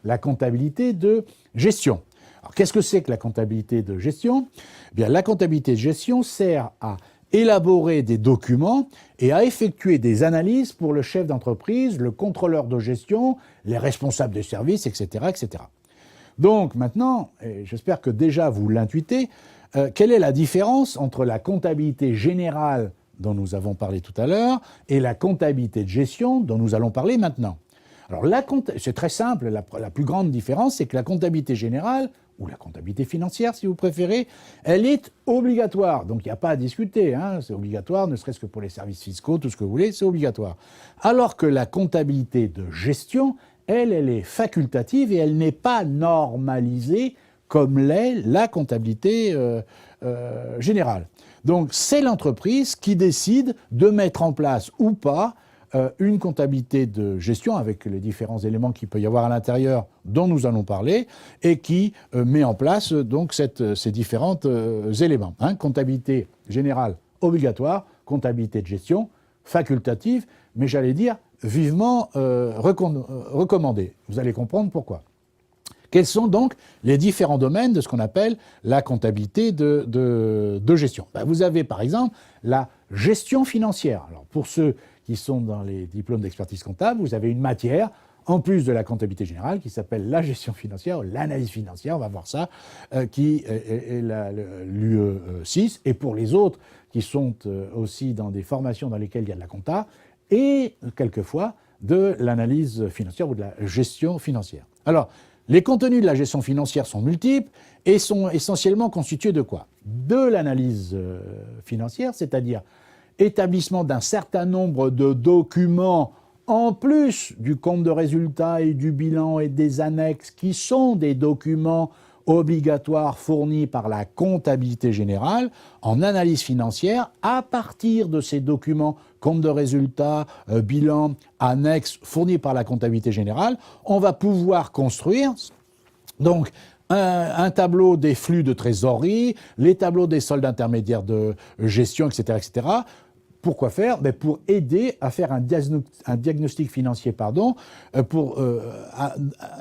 la comptabilité de gestion. Alors, qu'est-ce que c'est que la comptabilité de gestion ? Eh bien, la comptabilité de gestion sert à élaborer des documents et à effectuer des analyses pour le chef d'entreprise, le contrôleur de gestion, les responsables de services, etc., etc. Donc maintenant, et j'espère que déjà vous l'intuitez, quelle est la différence entre la comptabilité générale dont nous avons parlé tout à l'heure et la comptabilité de gestion dont nous allons parler maintenant ? Alors c'est très simple, la plus grande différence, c'est que la comptabilité générale, ou la comptabilité financière si vous préférez, elle est obligatoire. Donc il n'y a pas à discuter, hein, c'est obligatoire, ne serait-ce que pour les services fiscaux, tout ce que vous voulez, c'est obligatoire. Alors que la comptabilité de gestion, elle est facultative et elle n'est pas normalisée comme l'est la comptabilité générale. Donc c'est l'entreprise qui décide de mettre en place ou pas une comptabilité de gestion avec les différents éléments qu'il peut y avoir à l'intérieur dont nous allons parler et qui met en place donc ces différents éléments. Hein. Comptabilité générale obligatoire, comptabilité de gestion facultative, mais j'allais dire vivement recommandée. Vous allez comprendre pourquoi. Quels sont donc les différents domaines de ce qu'on appelle la comptabilité de gestion ? Vous avez par exemple la gestion financière. Alors pour ceux qui sont dans les diplômes d'expertise comptable, vous avez une matière, en plus de la comptabilité générale, qui s'appelle la gestion financière, l'analyse financière, on va voir ça, qui est l'UE 6. Et pour les autres qui sont aussi dans des formations dans lesquelles il y a de la compta, et quelquefois de l'analyse financière ou de la gestion financière. Alors, les contenus de la gestion financière sont multiples et sont essentiellement constitués de quoi ? De l'analyse financière, c'est-à-dire établissement d'un certain nombre de documents en plus du compte de résultat et du bilan et des annexes qui sont des documents obligatoires fournis par la comptabilité générale en analyse financière. À partir de ces documents, compte de résultat, bilan, annexes fournis par la comptabilité générale, on va pouvoir construire donc un tableau des flux de trésorerie, les tableaux des soldes intermédiaires de gestion, etc., etc. Pourquoi faire ? Pour aider à faire un diagnostic financier, pour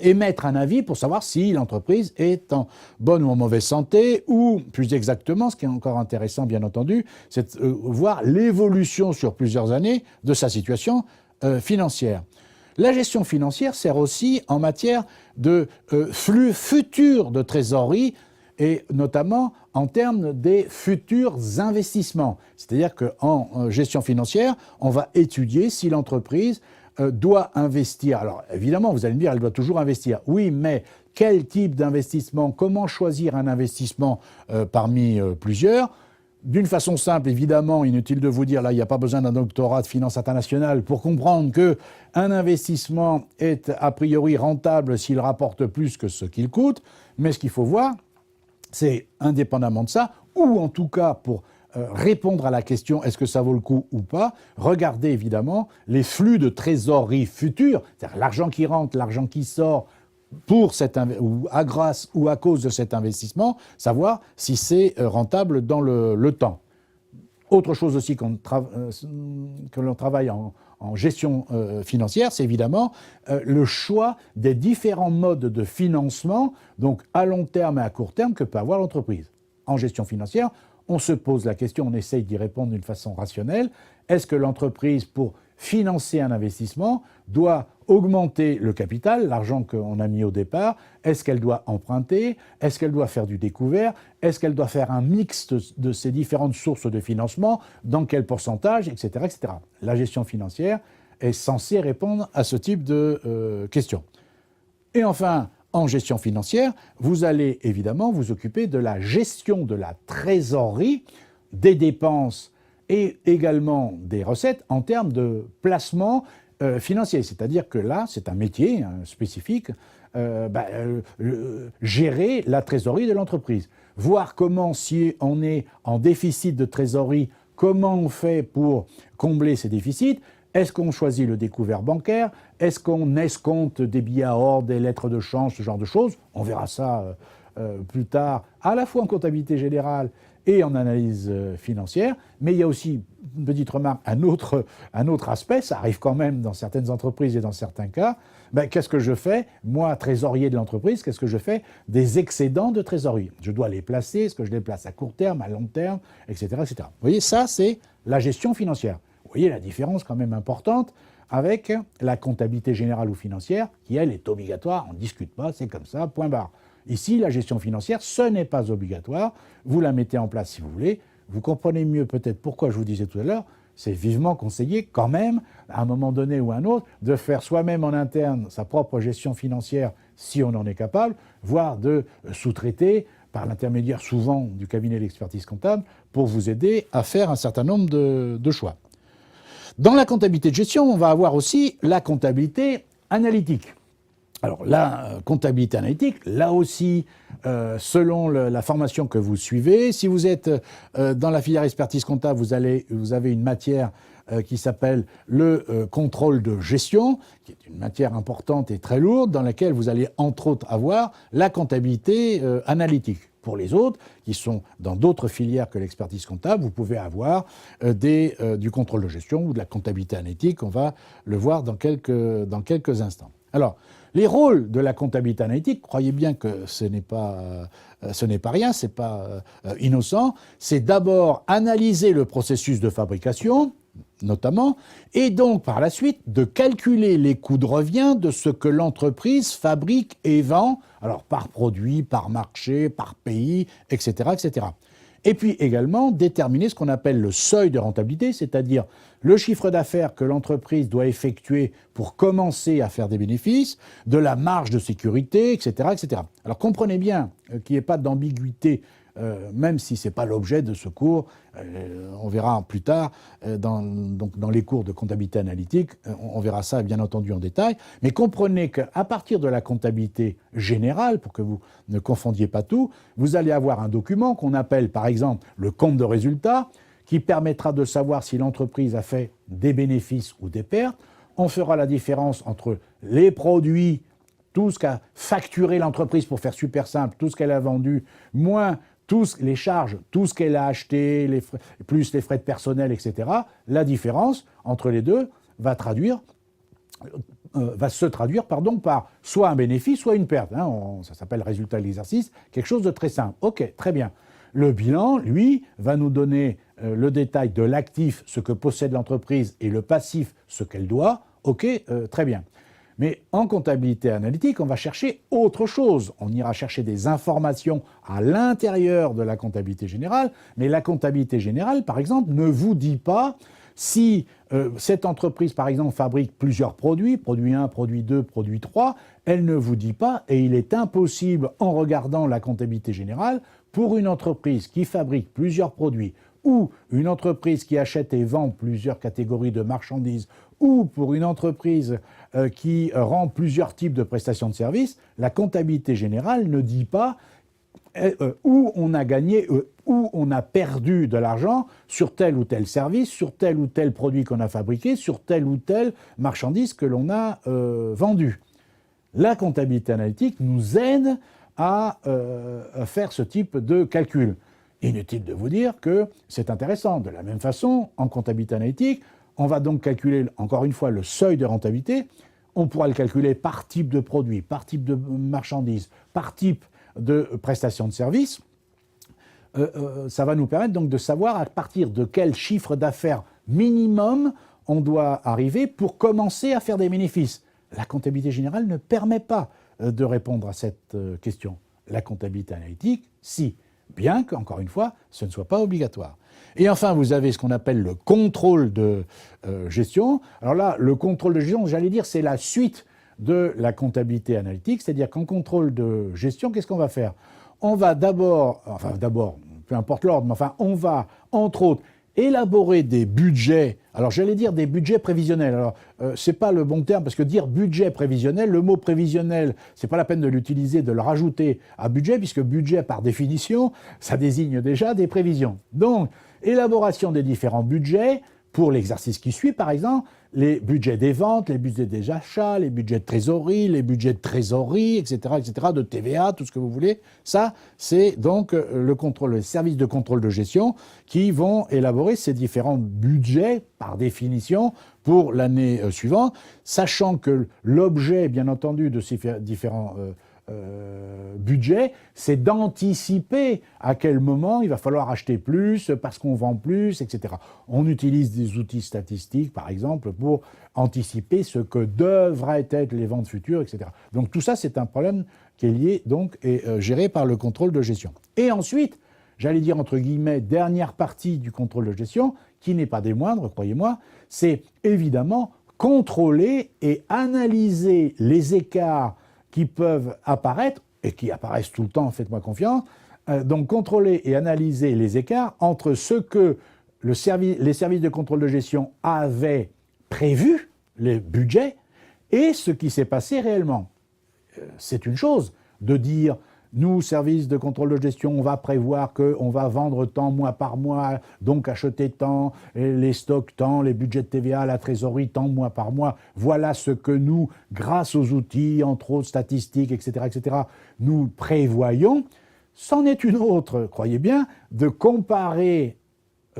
émettre un avis pour savoir si l'entreprise est en bonne ou en mauvaise santé, ou plus exactement, ce qui est encore intéressant bien entendu, c'est voir l'évolution sur plusieurs années de sa situation financière. La gestion financière sert aussi en matière de flux futurs de trésorerie, et notamment en termes des futurs investissements. C'est-à-dire qu'en gestion financière, on va étudier si l'entreprise doit investir. Alors évidemment, vous allez me dire, elle doit toujours investir. Oui, mais quel type d'investissement ? Comment choisir un investissement parmi plusieurs ? D'une façon simple, évidemment, inutile de vous dire, là, il n'y a pas besoin d'un doctorat de finance internationale pour comprendre qu'un investissement est a priori rentable s'il rapporte plus que ce qu'il coûte. Mais ce qu'il faut voir, c'est indépendamment de ça, ou en tout cas pour répondre à la question est-ce que ça vaut le coup ou pas, regardez évidemment les flux de trésorerie futurs, c'est-à-dire l'argent qui rentre, l'argent qui sort pour ou à grâce ou à cause de cet investissement, savoir si c'est rentable dans le temps. Autre chose aussi que l'on travaille en gestion financière, c'est évidemment le choix des différents modes de financement, donc à long terme et à court terme, que peut avoir l'entreprise. En gestion financière, on se pose la question, on essaye d'y répondre d'une façon rationnelle. Est-ce que l'entreprise, pour financer un investissement, doit augmenter le capital, l'argent qu'on a mis au départ? Est-ce qu'elle doit emprunter? Est-ce qu'elle doit faire du découvert? Est-ce qu'elle doit faire un mix de ces différentes sources de financement? Dans quel pourcentage? Etc., etc. La gestion financière est censée répondre à ce type de questions. Et enfin, en gestion financière, vous allez évidemment vous occuper de la gestion de la trésorerie, des dépenses et également des recettes en termes de placement financier. C'est-à-dire que là, c'est un métier spécifique, gérer la trésorerie de l'entreprise. Voir comment, si on est en déficit de trésorerie, comment on fait pour combler ces déficits. Est-ce qu'on choisit le découvert bancaire? Est-ce qu'on escompte des billets à ordre, des lettres de change, ce genre de choses? On verra ça plus tard, à la fois en comptabilité générale et en analyse financière. Mais il y a aussi, une petite remarque, un autre aspect, ça arrive quand même dans certaines entreprises et dans certains cas. Qu'est-ce que je fais, moi, trésorier de l'entreprise, qu'est-ce que je fais des excédents de trésorerie? Je dois les placer, est-ce que je les place à court terme, à long terme, etc., etc. Vous voyez, ça, c'est la gestion financière. Vous voyez la différence quand même importante avec la comptabilité générale ou financière, qui, elle, est obligatoire, on ne discute pas, c'est comme ça, point barre. Ici, la gestion financière, ce n'est pas obligatoire, vous la mettez en place si vous voulez. Vous comprenez mieux peut-être pourquoi je vous disais tout à l'heure, c'est vivement conseillé quand même, à un moment donné ou à un autre, de faire soi-même en interne sa propre gestion financière si on en est capable, voire de sous-traiter par l'intermédiaire souvent du cabinet d'expertise comptable pour vous aider à faire un certain nombre de choix. Dans la comptabilité de gestion, on va avoir aussi la comptabilité analytique. Alors la comptabilité analytique, là aussi, selon la formation que vous suivez, si vous êtes dans la filière expertise comptable, vous avez une matière qui s'appelle le contrôle de gestion, qui est une matière importante et très lourde, dans laquelle vous allez entre autres avoir la comptabilité analytique. Pour les autres, qui sont dans d'autres filières que l'expertise comptable, vous pouvez avoir du contrôle de gestion ou de la comptabilité analytique. On va le voir dans quelques instants. Alors, les rôles de la comptabilité analytique, croyez bien que ce n'est pas rien, ce n'est pas innocent. C'est d'abord analyser le processus de fabrication, notamment, et donc par la suite de calculer les coûts de revient de ce que l'entreprise fabrique et vend, alors par produit, par marché, par pays, etc., etc. Et puis également déterminer ce qu'on appelle le seuil de rentabilité, c'est-à-dire le chiffre d'affaires que l'entreprise doit effectuer pour commencer à faire des bénéfices, de la marge de sécurité, etc., etc. Alors comprenez bien qu'il n'y ait pas d'ambiguïté, même si ce n'est pas l'objet de ce cours. On verra plus tard, dans les cours de comptabilité analytique, on verra ça bien entendu en détail. Mais comprenez qu'à partir de la comptabilité générale, pour que vous ne confondiez pas tout, vous allez avoir un document qu'on appelle par exemple le compte de résultat, qui permettra de savoir si l'entreprise a fait des bénéfices ou des pertes. On fera la différence entre les produits, tout ce qu'a facturé l'entreprise, pour faire super simple, tout ce qu'elle a vendu, moins les charges, tout ce qu'elle a acheté, plus les frais de personnel, etc. La différence entre les deux va se traduire par soit un bénéfice, soit une perte. Ça s'appelle résultat de l'exercice, quelque chose de très simple. Ok, très bien. Le bilan, lui, va nous donner le détail de l'actif, ce que possède l'entreprise, et le passif, ce qu'elle doit. Ok, très bien. Mais en comptabilité analytique, on va chercher autre chose. On ira chercher des informations à l'intérieur de la comptabilité générale, mais la comptabilité générale, par exemple, ne vous dit pas si cette entreprise, par exemple, fabrique plusieurs produits, produit 1, produit 2, produit 3, elle ne vous dit pas, et il est impossible, en regardant la comptabilité générale, pour une entreprise qui fabrique plusieurs produits, ou une entreprise qui achète et vend plusieurs catégories de marchandises, ou pour une entreprise qui rend plusieurs types de prestations de services, la comptabilité générale ne dit pas où on a gagné, où on a perdu de l'argent sur tel ou tel service, sur tel ou tel produit qu'on a fabriqué, sur telle ou telle marchandise que l'on a vendue. La comptabilité analytique nous aide à faire ce type de calcul. Inutile de vous dire que c'est intéressant. De la même façon, en comptabilité analytique, on va donc calculer, encore une fois, le seuil de rentabilité. On pourra le calculer par type de produit, par type de marchandise, par type de prestation de service. Ça va nous permettre donc de savoir à partir de quel chiffre d'affaires minimum on doit arriver pour commencer à faire des bénéfices. La comptabilité générale ne permet pas de répondre à cette question. La comptabilité analytique, si. Bien qu'encore une fois, ce ne soit pas obligatoire. Et enfin, vous avez ce qu'on appelle le contrôle de gestion. Alors là, le contrôle de gestion, j'allais dire, c'est la suite de la comptabilité analytique, c'est-à-dire qu'en contrôle de gestion, qu'est-ce qu'on va faire? On va d'abord, peu importe l'ordre, mais on va, entre autres, élaborer des budgets, alors j'allais dire des budgets prévisionnels. Alors, c'est pas le bon terme, parce que dire budget prévisionnel, le mot prévisionnel, c'est pas la peine de l'utiliser, de le rajouter à budget, puisque budget, par définition, ça désigne déjà des prévisions. Donc, élaboration des différents budgets, pour l'exercice qui suit, par exemple, les budgets des ventes, les budgets des achats, les budgets de trésorerie, etc., de TVA, tout ce que vous voulez. Ça, c'est donc le service de contrôle de gestion qui vont élaborer ces différents budgets, par définition, pour l'année suivante, sachant que l'objet, bien entendu, de ces différents budget, c'est d'anticiper à quel moment il va falloir acheter plus parce qu'on vend plus, etc. On utilise des outils statistiques, par exemple, pour anticiper ce que devraient être les ventes futures, etc. Donc tout ça, c'est un problème qui est lié donc et géré par le contrôle de gestion. Et ensuite, j'allais dire entre guillemets, dernière partie du contrôle de gestion, qui n'est pas des moindres, croyez-moi, c'est évidemment contrôler et analyser les écarts qui peuvent apparaître, et qui apparaissent tout le temps, faites-moi confiance, donc contrôler et analyser les écarts entre ce que les services de contrôle de gestion avaient prévu, les budgets, et ce qui s'est passé réellement. C'est une chose de dire, nous, services de contrôle de gestion, on va prévoir qu'on va vendre tant mois par mois, donc acheter tant, les stocks tant, les budgets de TVA, la trésorerie tant mois par mois. Voilà ce que nous, grâce aux outils, entre autres statistiques, etc., nous prévoyons. C'en est une autre, croyez bien, de comparer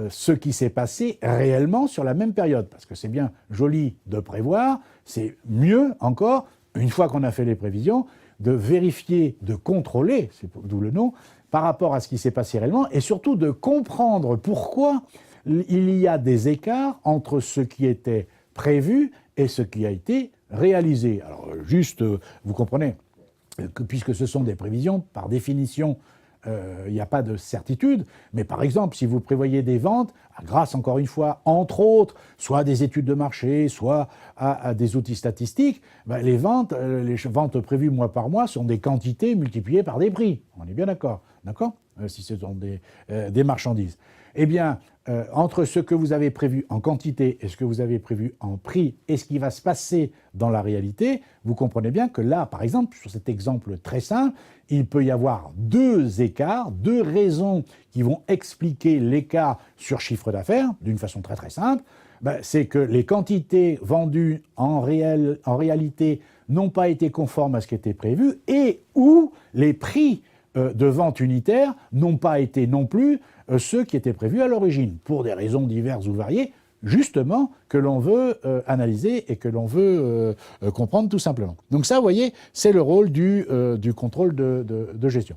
ce qui s'est passé réellement sur la même période. Parce que c'est bien joli de prévoir, c'est mieux encore, une fois qu'on a fait les prévisions, de vérifier, de contrôler, c'est d'où le nom, par rapport à ce qui s'est passé réellement, et surtout de comprendre pourquoi il y a des écarts entre ce qui était prévu et ce qui a été réalisé. Alors juste, vous comprenez, que puisque ce sont des prévisions, par définition, il n'y a pas de certitude, mais par exemple, si vous prévoyez des ventes, grâce encore une fois, entre autres, soit à des études de marché, soit à des outils statistiques, ben les ventes prévues mois par mois sont des quantités multipliées par des prix. On est bien d'accord, si ce sont des marchandises. Eh bien, entre ce que vous avez prévu en quantité et ce que vous avez prévu en prix et ce qui va se passer dans la réalité, vous comprenez bien que là, par exemple, sur cet exemple très simple, il peut y avoir deux écarts, deux raisons qui vont expliquer l'écart sur chiffre d'affaires, d'une façon très très simple. Ben, c'est que les quantités vendues en réalité n'ont pas été conformes à ce qui était prévu et ou les prix de vente unitaire n'ont pas été non plus ceux qui étaient prévus à l'origine, pour des raisons diverses ou variées, justement, que l'on veut analyser et que l'on veut comprendre tout simplement. Donc ça, vous voyez, c'est le rôle du contrôle de gestion.